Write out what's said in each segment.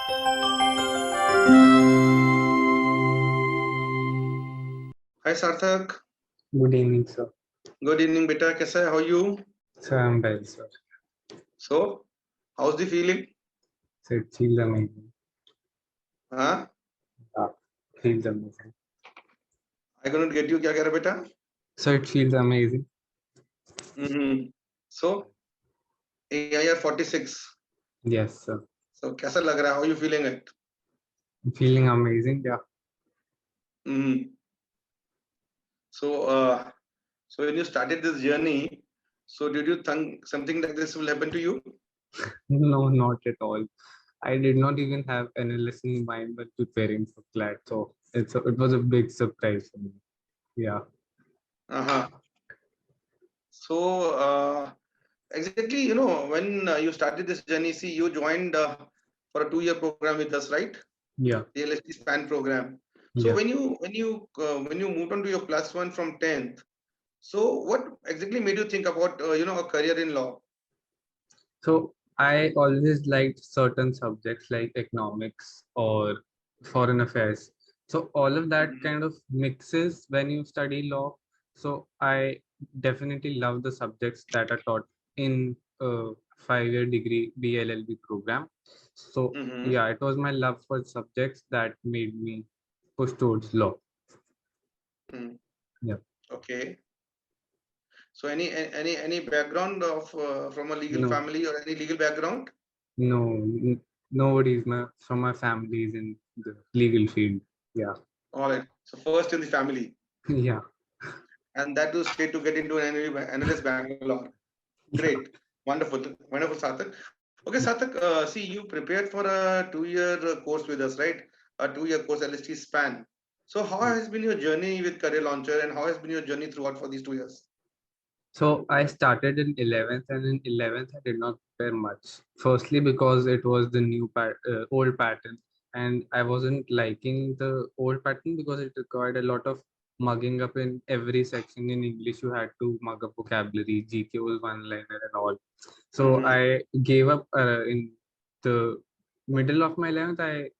Hi Sarthak. Good evening, sir. Good evening, beta. कैसा है? How are you? Sir, I'm well, sir. So, how's the feeling? So it feels amazing. हाँ? Yeah, feels amazing. I couldn't get you. क्या कह रहा बेटा? So it feels amazing. So, AIR 46. Yes, sir. So, कैसा लग रहा है? How are you feeling it? I'm feeling amazing. Yeah. Mm-hmm. So, so when you started this journey, so did you think something like this will happen to you? No, not at all. I did not even have analysis in mind when preparing for CLAT. So it was a big surprise for me. Yeah. Uh-huh. So, exactly, when you started this journey, see, you joined for a 2-year program with us, right? Yeah. The LSD span program. So Yeah. when you moved on to your +1 from 10th, so what exactly made you think about a career in law? So I always liked certain subjects like economics or foreign affairs. So all of that Mhm. kind of mixes when you study law. So I definitely love the subjects that are taught in a 5-year degree BLLB program. So Mhm. yeah, it was my love for subjects that made me push towards law. Mhm. Yeah. Okay. So any background of from a legal No, family or any legal background? no, nobody is from my family is in the legal field. Yeah. All right. So first in the family, Yeah. and that too straight to get into an analyst Bangalore. Great, Yeah. wonderful, wonderful, Sarthak. Okay, Sarthak. See, you prepared for a 2-year course with us, right? A 2-year course LST span. So, how has been your journey with Career Launcher, and how has been your journey throughout for these 2 years? So I started in 11th, and in 11th I did not prepare much. Firstly, because it was the old pattern, and I wasn't liking the old pattern because it required a lot of mugging up in every section. In English, you had to mug up vocabulary, GK was one-liner and all. So Mm-hmm. I gave up in the middle of my 11th. I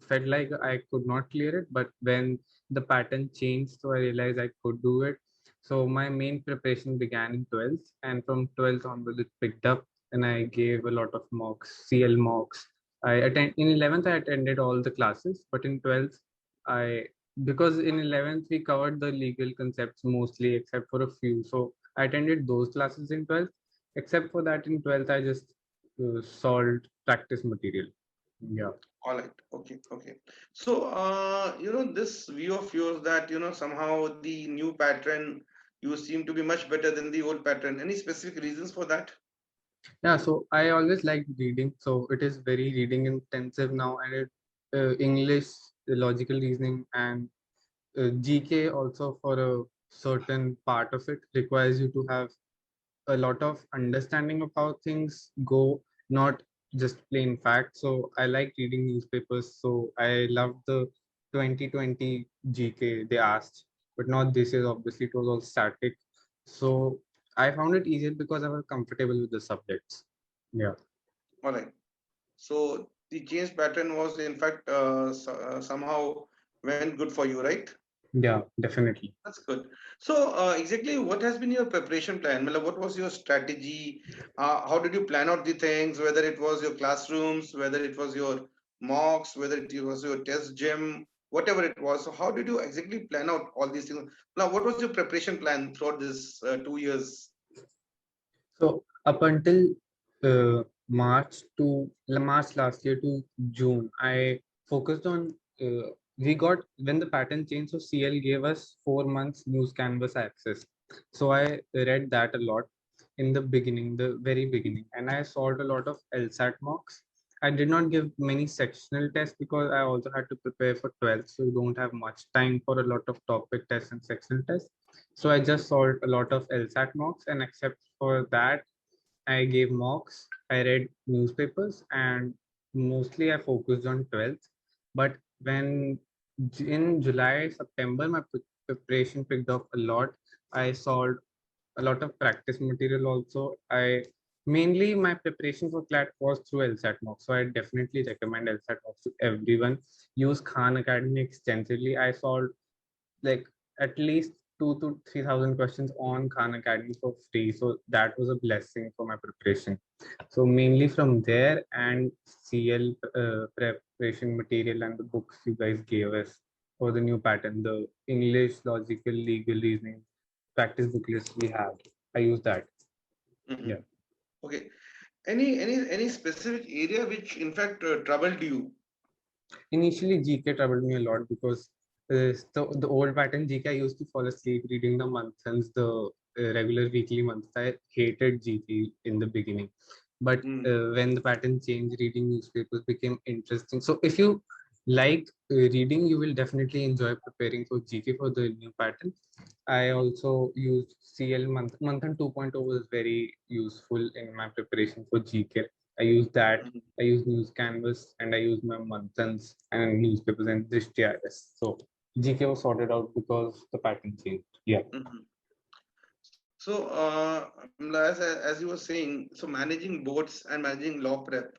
felt like I could not clear it, but when the pattern changed, so I realized I could do it. So my main preparation began in 12th, and from 12th onwards it picked up, and I gave a lot of mocks, CL mocks. In 11th I attended all the classes, but in 12th I because in 11th we covered the legal concepts mostly, except for a few. So I attended those classes in 12th. Except for that, in 12th I just solved practice material. Yeah. All right. Okay. Okay. So, this view of yours that, somehow the new pattern, you seem to be much better than the old pattern. Any specific reasons for that? Yeah, so I always liked reading. So it is very reading intensive now, and English, logical reasoning, and GK also for a certain part of it requires you to have a lot of understanding of how things go, not just plain facts. So I like reading newspapers. So I loved the 2020 GK they asked, but not this year. Obviously, it was all static. So I found it easier because I was comfortable with the subjects. Yeah. All right. So the change pattern was, in fact, somehow went good for you, right? Yeah, definitely. That's good. So, exactly what has been your preparation plan? Matlab, what was your strategy? How did you plan out the things? Whether it was your classrooms, whether it was your mocks, whether it was your test gym, whatever it was. So, how did you exactly plan out all these things? Now, what was your preparation plan throughout this 2 years? So up until March last year to June, I focused on we got when the pattern changed. So CL gave us 4 months news canvas access. So I read that a lot in the beginning, the very beginning, and I solved a lot of LSAT mocks. I did not give many sectional tests because I also had to prepare for 12th, so you don't have much time for a lot of topic tests and sectional tests. So I just solved a lot of LSAT mocks, and except for that, I gave mocks, I read newspapers, and mostly I focused on 12th. But when in July, September, my preparation picked up a lot. I solved a lot of practice material also. I Mainly, my preparation for CLAT was through LSAT mocks, so I definitely recommend LSAT mocks to everyone. Use Khan Academy extensively. I solved like at least 2 to 3,000 questions on Khan Academy for free, so that was a blessing for my preparation. So mainly from there and CL preparation material and the books you guys gave us for the new pattern, the English, logical, legal reasoning practice booklets we have. I use that. Mhm. Yeah. Okay. Any specific area which in fact troubled you? Initially, GK troubled me a lot because the old pattern GK I used to fall asleep reading the months, the regular weekly months. I hated GK in the beginning, but Mm. when the pattern changed, reading newspapers became interesting. So if you like reading, you will definitely enjoy preparing for GK for the new pattern. I also used CL Manthan 2.0 was very useful in my preparation for GK. I used that. Mhm. I use news canvas and I use my months and newspapers and this TRS. So GK was sorted out because the pattern changed. Yeah. Mhm. So, as you were saying, so managing boards and managing law prep.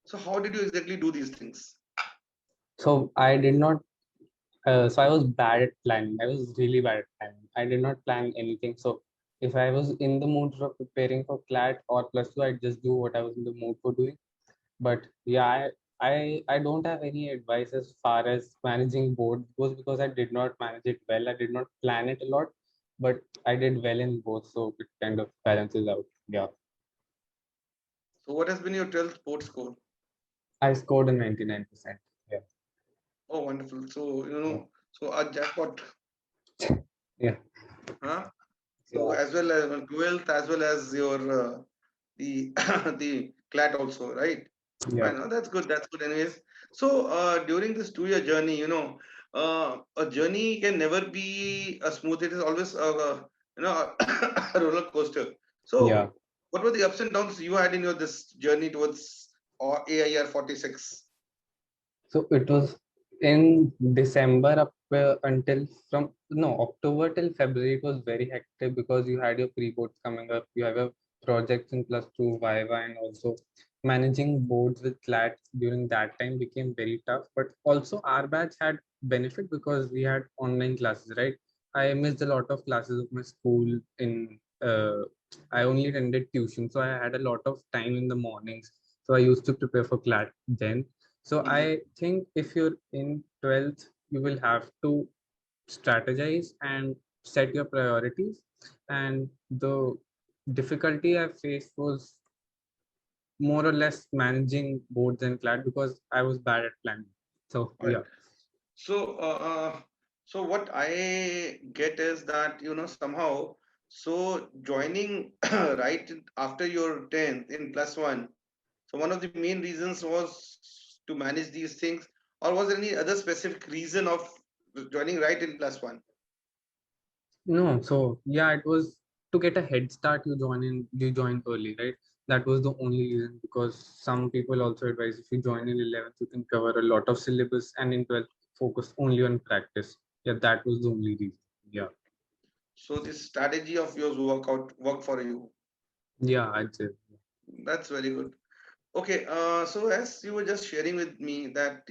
So, how did you exactly do these things? So I did not. So I was bad at planning. I was really bad at planning. I did not plan anything. So if I was in the mood for preparing for CLAT or plus two, I'd just do what I was in the mood for doing. But yeah, I don't have any advice as far as managing board goes because I did not manage it well. I did not plan it a lot, but I did well in both, so it kind of balances out. Yeah, So, what has been your 12th board score? I scored a 99%. Yeah, Oh, wonderful. So, yeah, so a jackpot, yeah, huh? So, yeah, as well as 12th, as well as your the the CLAT also, right? yeah, Fine. Oh, that's good. That's good. Anyways, so during this 2 year journey, a journey can never be a smooth. It is always a roller coaster. yeah. So, what were the ups and downs you had in your this journey towards or AIR 46? So it was in December up until from no October till February. It was very hectic because you had your pre-boards coming up. You have your projects in plus two Viva, and also managing boards with CLAT during that time became very tough. But also our batch had benefit because we had online classes, right? I missed a lot of classes of my school in. I only attended tuition, so I had a lot of time in the mornings. So I used to prepare for CLAT then. So Mm-hmm. I think if you're in 12th, you will have to strategize and set your priorities. And the difficulty I faced was more or less managing boards and CLAT because I was bad at planning. So Right. yeah, So, so what I get is that somehow, so joining right after your 10th in plus one. So one of the main reasons was to manage these things, or was there any other specific reason of joining right in plus one? no, so yeah, it was to get a head start. You join early, right? That was the only reason because some people also advise if you join in 11th, you can cover a lot of syllabus, and in 12th, focus only on practice. Yeah, that was the only reason. Yeah, So this strategy of yours work for you. yeah, I'd say. That's very good. Okay, so as you were just sharing with me that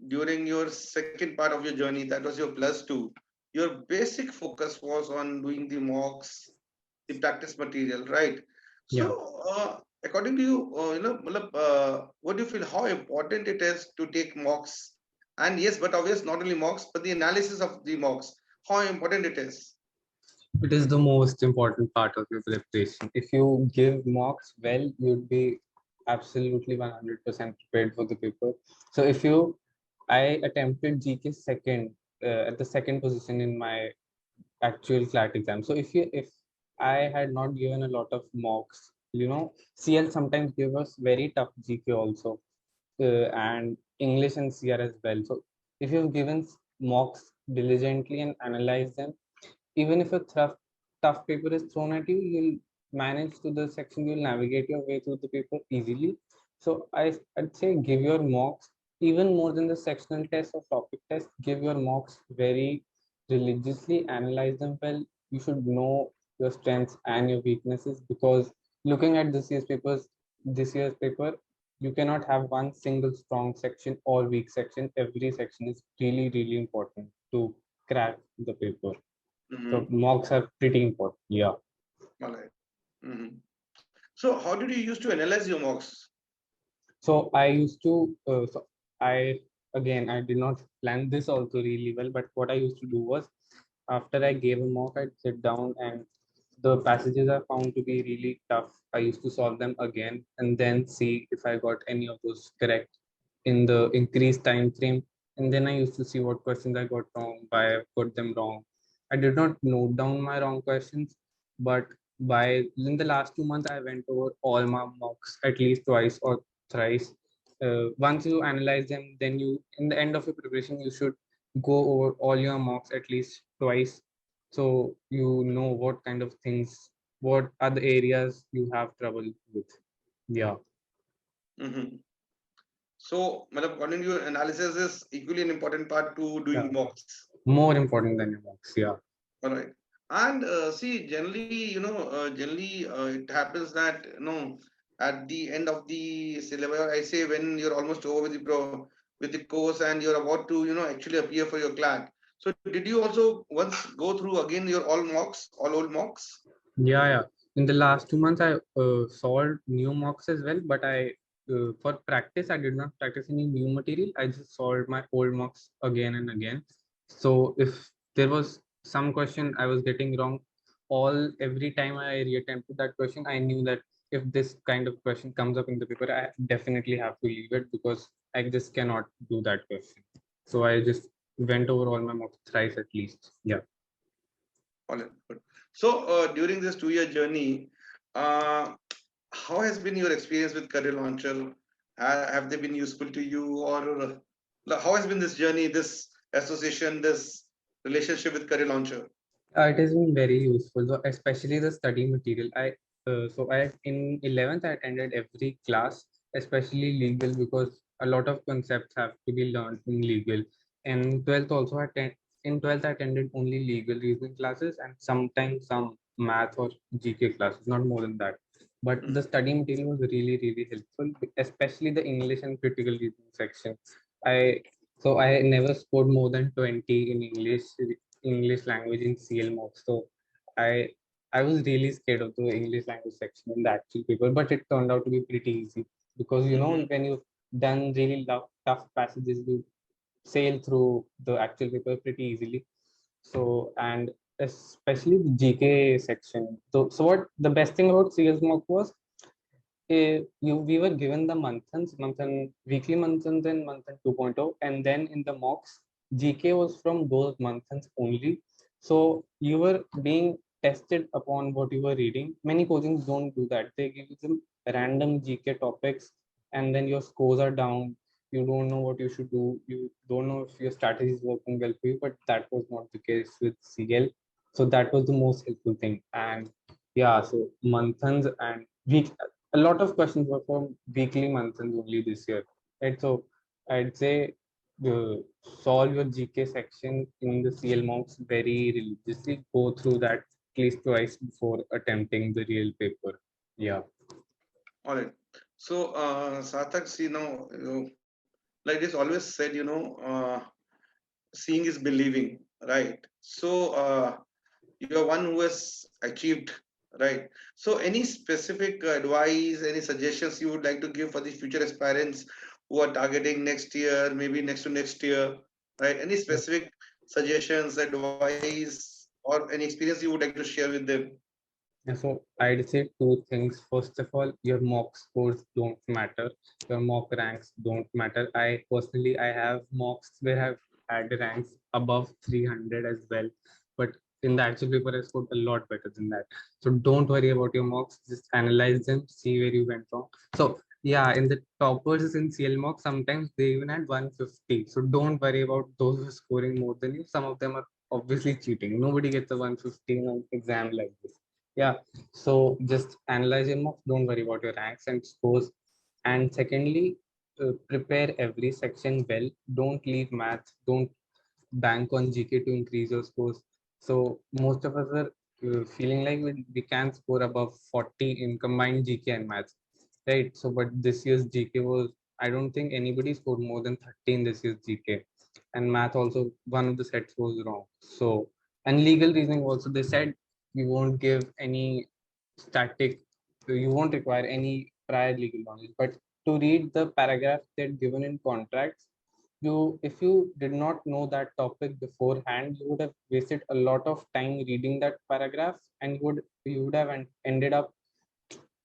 during your second part of your journey, that was your plus two, your basic focus was on doing the mocks, the practice material, right? So, Yeah, according to you, matlab, what do you feel how important it is to take mocks? And yes, but obvious, not only mocks, but the analysis of the mocks, how important it is. it is the most important part of your preparation. If you give mocks well, you'd be absolutely 100% prepared for the paper. So if you, I attempted GK second at the second position in my actual CLAT exam. So if I had not given a lot of mocks, CL sometimes give us very tough GK also, and English and CR as well. So if you've given mocks diligently and analyzed them, even if a tough paper is thrown at you, you'll manage to the section, you'll navigate your way through the paper easily. So I'd say give your mocks even more than the sectional test or topic test, give your mocks very religiously, analyze them well. You should know your strengths and your weaknesses, because looking at this year's paper, you cannot have one single strong section or weak section. Every section is really, really important to crack the paper. So Mm-hmm. mocks are pretty important. Yeah. All right. Mm-hmm. So how did you used to analyze your mocks? So I used to, I again, I did not plan this also really well, but what I used to do was after I gave a mock, I'd sit down and the passages I found to be really tough, I used to solve them again and then see if I got any of those correct in the increased time frame. And then I used to see what questions I got wrong, why I got them wrong. I did not note down my wrong questions, but by in the last 2 months, I went over all my mocks at least twice or thrice. Once you analyze them, then you, in the end of your preparation, you should go over all your mocks at least twice, so you know what kind of things, what are the areas you have trouble with. Yeah. Mm-hmm. So, madam, according to your analysis, is equally an important part to Yeah, doing mocks. more important than your mocks. Yeah. All right. And see, generally, generally it happens that, at the end of the syllabus, I say when you're almost over with the with the course and you're about to, actually appear for your CLAT. So, did you also once go through again your all mocks, all old mocks? Yeah, yeah. In the last 2 months, I solved new mocks as well, but for practice, I did not practice any new material. I just solved my old mocks again and again. So if there was some question I was getting wrong, every time I reattempted that question, I knew that if this kind of question comes up in the paper, I definitely have to leave it because I just cannot do that question. So I just went over all my mocks thrice at least. Yeah. All right. Good. So, during this 2-year journey, uh, how has been your experience with Career Launcher? Have they been useful to you, or how has been this journey, this association, this relationship with Career Launcher? It has been very useful, so especially the study material. I in 11th I attended every class, especially legal, because a lot of concepts have to be learned in legal. And 12th also in 12th I attended only legal reasoning classes and sometimes some math or GK classes, not more than that. But the Mhm. study material was really, really helpful, especially the English and critical reasoning section. I I never scored more than 20 in English language in CL mocks. So I I was really scared of the English language section in the actual paper, but it turned out to be pretty easy because Mhm. when you've done really tough passages, you sail through the actual paper pretty easily. So, and especially the GK section. So what the best thing about CS mock was, we were given the months and weekly months and month 2.0, and then in the mocks GK was from those months only. So you were being tested upon what you were reading. Many coachings don't do that. They give you some random GK topics and then your scores are down. You don't know what you should do. You don't know if your strategy is working well for you, but that was not the case with CL. So that was the most helpful thing. And yeah, so months and week, a lot of questions were from weekly months and only this year, right? So I'd say solve your GK section in the CL mocks very religiously. Go through that at least twice before attempting the real paper. Yeah. All right. So, Sarthak, see now, like it's always said, seeing is believing, right? So, you're one who has achieved, right? So, any specific advice, any suggestions you would like to give for the future aspirants who are targeting next year, maybe next to next year, right? Any specific suggestions, advice, or any experience you would like to share with them? And so I'd say two things. First of all, your mock scores don't matter. Your mock ranks don't matter. I have mocks where I've had ranks above 300 as well. But in the actual paper, I scored a lot better than that. So don't worry about your mocks. Just analyze them, see where you went wrong. So yeah, in the toppers in CL mock, sometimes they even had 150. So don't worry about those who are scoring more than you. Some of them are obviously cheating. Nobody gets a 150 in an exam like this. Yeah, so just analyze your mocks. Don't worry about your ranks and scores. And secondly, prepare every section well. Don't leave math. Don't bank on GK to increase your scores. So most of us are feeling like we can score above 40 in combined GK and maths, right? So, but this year's GK was, I don't think anybody scored more than 30 in this year's GK. And math also, one of the sets was wrong. So, and legal reasoning also, they said you won't give any static, you won't require any prior legal knowledge. But to read the paragraph that given in contracts, if you did not know that topic beforehand, you would have wasted a lot of time reading that paragraph, and you would have ended up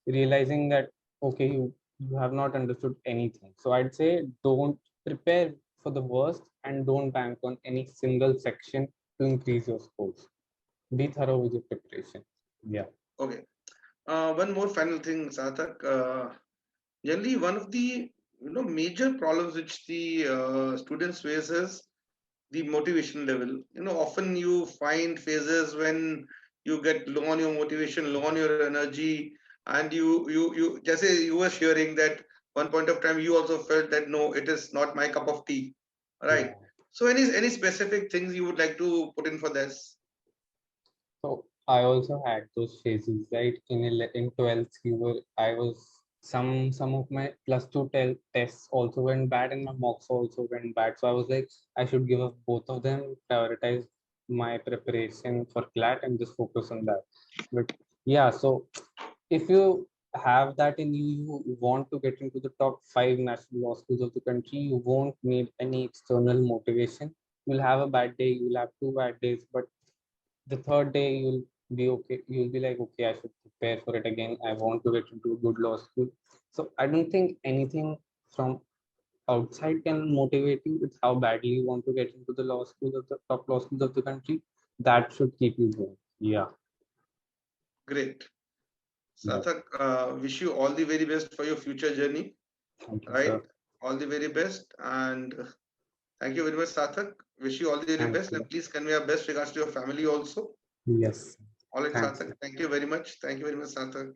realizing that okay, you have not understood anything. So I'd say don't prepare for the worst and don't bank on any single section to increase your scores. Be thorough with your preparation. Yeah. Okay. One more final thing, Sarthak. Generally, one of the major problems which the students face is the motivation level. Often you find phases when you get low on your motivation, low on your energy, and you just say you were sharing that one point of time you also felt that no, it is not my cup of tea, Yeah. right? So any specific things you would like to put in for this? So I also had those phases, right? In 12th, I was some of my plus two tests also went bad, and my mocks also went bad. So I was like, I should give up both of them, prioritize my preparation for CLAT, and just focus on that. But yeah, so if you have that in you, you want to get into the top 5 national law schools of the country, you won't need any external motivation. You'll have a bad day, you'll have 2 bad days, but the third day you'll be like, okay, I should prepare for it again. I want to get into a good law school. So I don't think anything from outside can motivate you. It's how badly you want to get into the law school of the top law schools of the country that should keep you going. Yeah. Great. Yeah. Sarthak, wish you all the very best for your future journey, Thank you, right? sir. All the very best. And thank you very much, Sarthak. Wish you all the very Thank best. And you. please convey our best regards to your family also. Yes. All right, Thanks. Sarthak. Thank you very much. Thank you very much, Sarthak.